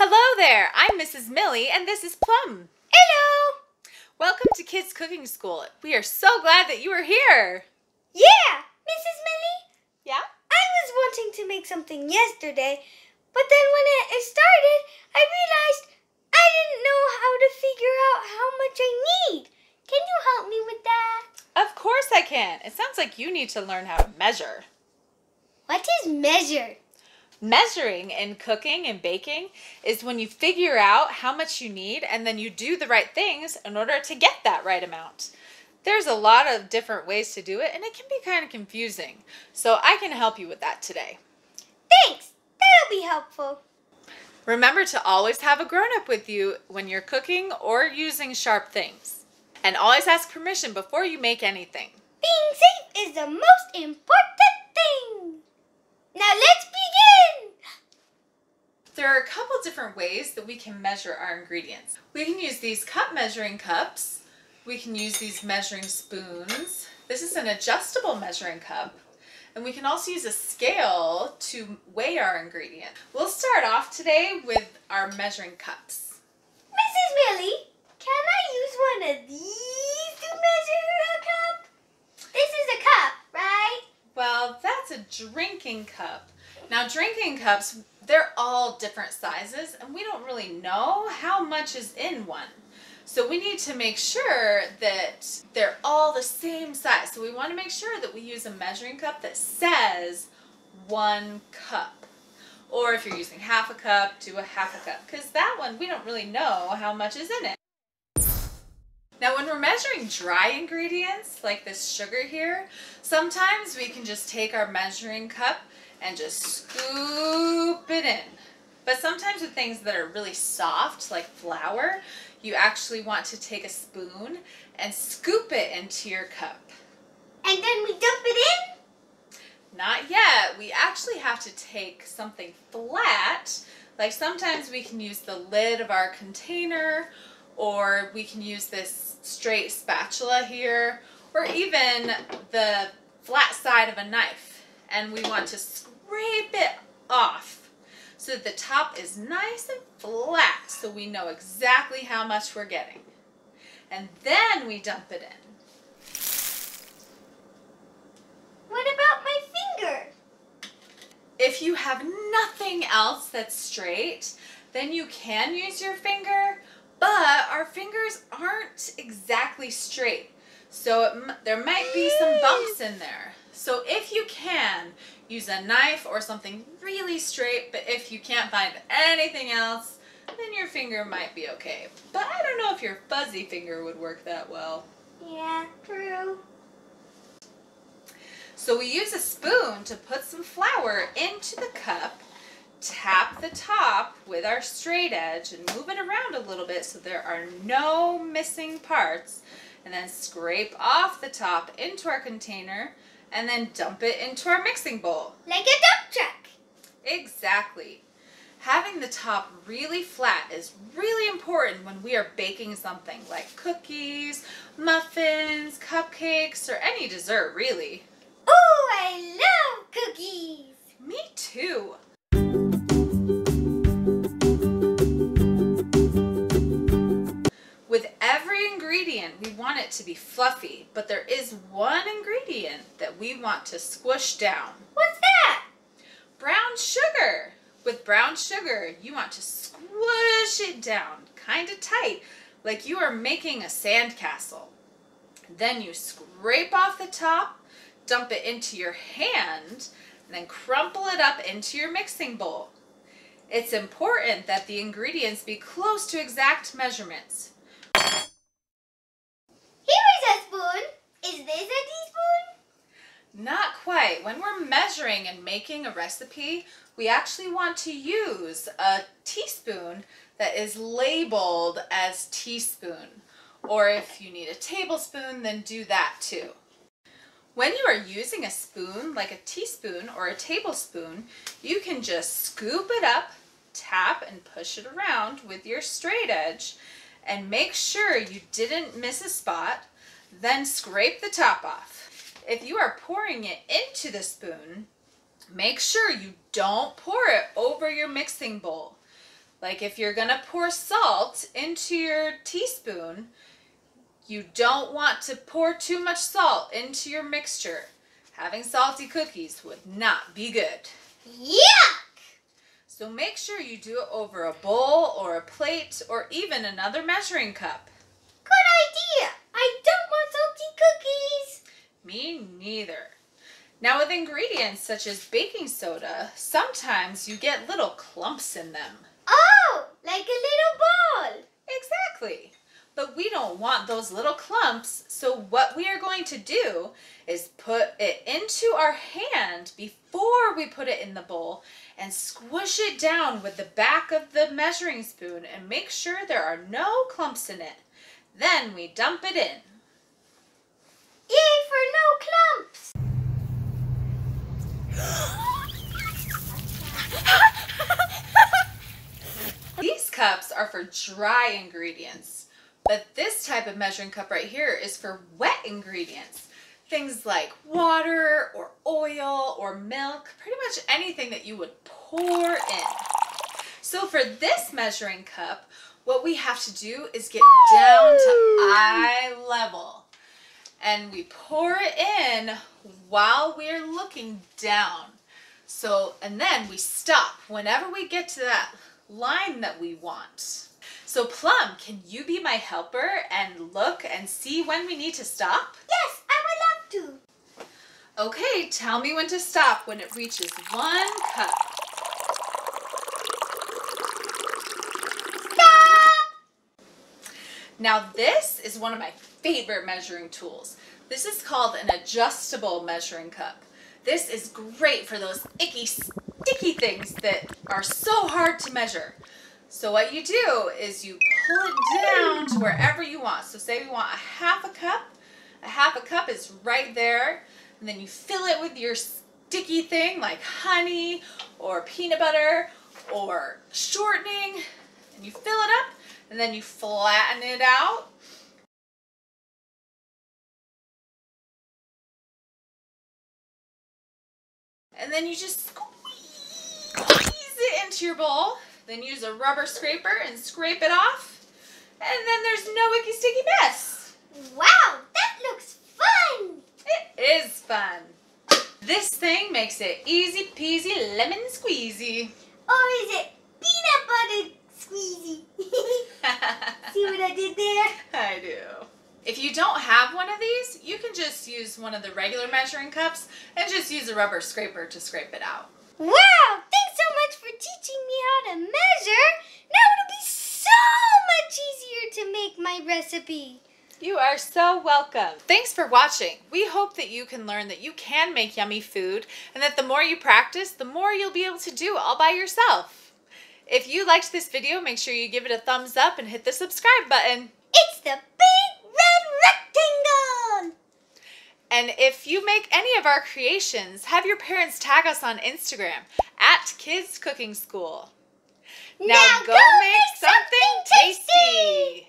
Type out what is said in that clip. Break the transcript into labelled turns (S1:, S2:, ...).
S1: Hello there, I'm Mrs. Millie and this is Plum.
S2: Hello!
S1: Welcome to Kids Cooking School. We are so glad that you are here.
S2: Yeah, Mrs. Millie?
S1: Yeah?
S2: I was wanting to make something yesterday, but then when it started, I realized I didn't know how to figure out how much I need. Can you help me with that?
S1: Of course I can. It sounds like you need to learn how to measure.
S2: What is measure?
S1: Measuring in cooking and baking is when you figure out how much you need and then you do the right things in order to get that right amount. There's a lot of different ways to do it and it can be kind of confusing. So I can help you with that today.
S2: Thanks, that'll be helpful.
S1: Remember to always have a grown-up with you when you're cooking or using sharp things. And always ask permission before you make anything.
S2: Being safe is the most important thing. Now let's begin!
S1: There are a couple different ways that we can measure our ingredients. We can use these cup measuring cups. We can use these measuring spoons. This is an adjustable measuring cup. And we can also use a scale to weigh our ingredients. We'll start off today with our measuring cups.
S2: Mrs. Millie, can I use one of these to measure a cup? This is a cup, right?
S1: Well, that's a drinking cup. Now, drinking cups, they're all different sizes, and we don't really know how much is in one. So we need to make sure that they're all the same size. So we want to make sure that we use a measuring cup that says 1 cup. Or if you're using half a cup, do a half a cup. Because that one, we don't really know how much is in it. Now when we're measuring dry ingredients, like this sugar here, sometimes we can just take our measuring cup and just scoop it in. But sometimes with things that are really soft, like flour, you actually want to take a spoon and scoop it into your cup.
S2: And then we dump it in?
S1: Not yet. We actually have to take something flat, like sometimes we can use the lid of our container, or we can use this straight spatula here, or even the flat side of a knife. And we want to scrape it off so that the top is nice and flat so we know exactly how much we're getting. And then we dump it in.
S2: What about my finger?
S1: If you have nothing else that's straight, then you can use your finger, but our fingers aren't exactly straight. So there might be some bumps in there. So if you can, use a knife or something really straight, but if you can't find anything else, then your finger might be okay. But I don't know if your fuzzy finger would work that well.
S2: Yeah, true.
S1: So we use a spoon to put some flour into the cup, tap the top with our straight edge and move it around a little bit so there are no missing parts, and then scrape off the top into our container and then dump it into our mixing bowl.
S2: Like a dump truck.
S1: Exactly. Having the top really flat is really important when we are baking something like cookies, muffins, cupcakes, or any dessert really.
S2: Ooh, I love cookies.
S1: Me too. With every ingredient, we want it to be fluffy, but there is one ingredient that we want to squish down.
S2: What's that?
S1: Brown sugar. With brown sugar, you want to squish it down kind of tight, like you are making a sandcastle. Then you scrape off the top, dump it into your hand, and then crumple it up into your mixing bowl. It's important that the ingredients be close to exact measurements.
S2: Here is a spoon. Is this a teaspoon?
S1: Not quite. When we're measuring and making a recipe, we actually want to use a teaspoon that is labeled as teaspoon. Or if you need a tablespoon, then do that too. When you are using a spoon, like a teaspoon or a tablespoon, you can just scoop it up, tap and push it around with your straight edge, and make sure you didn't miss a spot, then scrape the top off. If you are pouring it into the spoon, make sure you don't pour it over your mixing bowl. Like if you're going to pour salt into your teaspoon, you don't want to pour too much salt into your mixture. Having salty cookies would not be good.
S2: Yuck!
S1: So make sure you do it over a bowl or a plate or even another measuring cup.
S2: Good idea. I don't want salty cookies.
S1: Me neither. Now with ingredients such as baking soda, sometimes you get little clumps in them.
S2: Oh, like a little ball.
S1: Exactly. But we don't want those little clumps, so what we are going to do is put it into our hand before we put it in the bowl and squish it down with the back of the measuring spoon and make sure there are no clumps in it. Then we dump it in.
S2: Yay for no clumps!
S1: These cups are for dry ingredients, but this type of measuring cup right here is for wet ingredients. Things like water or oil or milk, pretty much anything that you would pour in. So for this measuring cup, what we have to do is get down to eye level. And we pour it in while we're looking down. So, and then we stop whenever we get to that line that we want. So Plum, can you be my helper and look and see when we need to stop?
S2: Yes, I would love to.
S1: Okay, tell me when to stop when it reaches 1 cup. Now this is one of my favorite measuring tools. This is called an adjustable measuring cup. This is great for those icky, sticky things that are so hard to measure. So what you do is you pull it down to wherever you want. So say we want a half a cup. A half a cup is right there. And then you fill it with your sticky thing like honey or peanut butter or shortening. And you fill it up. And then you flatten it out. And then you just squeeze it into your bowl. Then use a rubber scraper and scrape it off. And then there's no icky sticky mess.
S2: Wow, that looks fun.
S1: It is fun. This thing makes it easy peasy lemon squeezy.
S2: Or is it peanut butter squeezy? See what I did there?
S1: I do. If you don't have one of these, you can just use one of the regular measuring cups and just use a rubber scraper to scrape it out.
S2: Wow, thanks so much for teaching me how to measure. Now it'll be so much easier to make my recipe.
S1: You are so welcome. Thanks for watching. We hope that you can learn that you can make yummy food and that the more you practice, the more you'll be able to do all by yourself. If you liked this video, make sure you give it a thumbs up and hit the subscribe button.
S2: It's the big red rectangle!
S1: And if you make any of our creations, have your parents tag us on Instagram @Kids Cooking School. Now go make something tasty!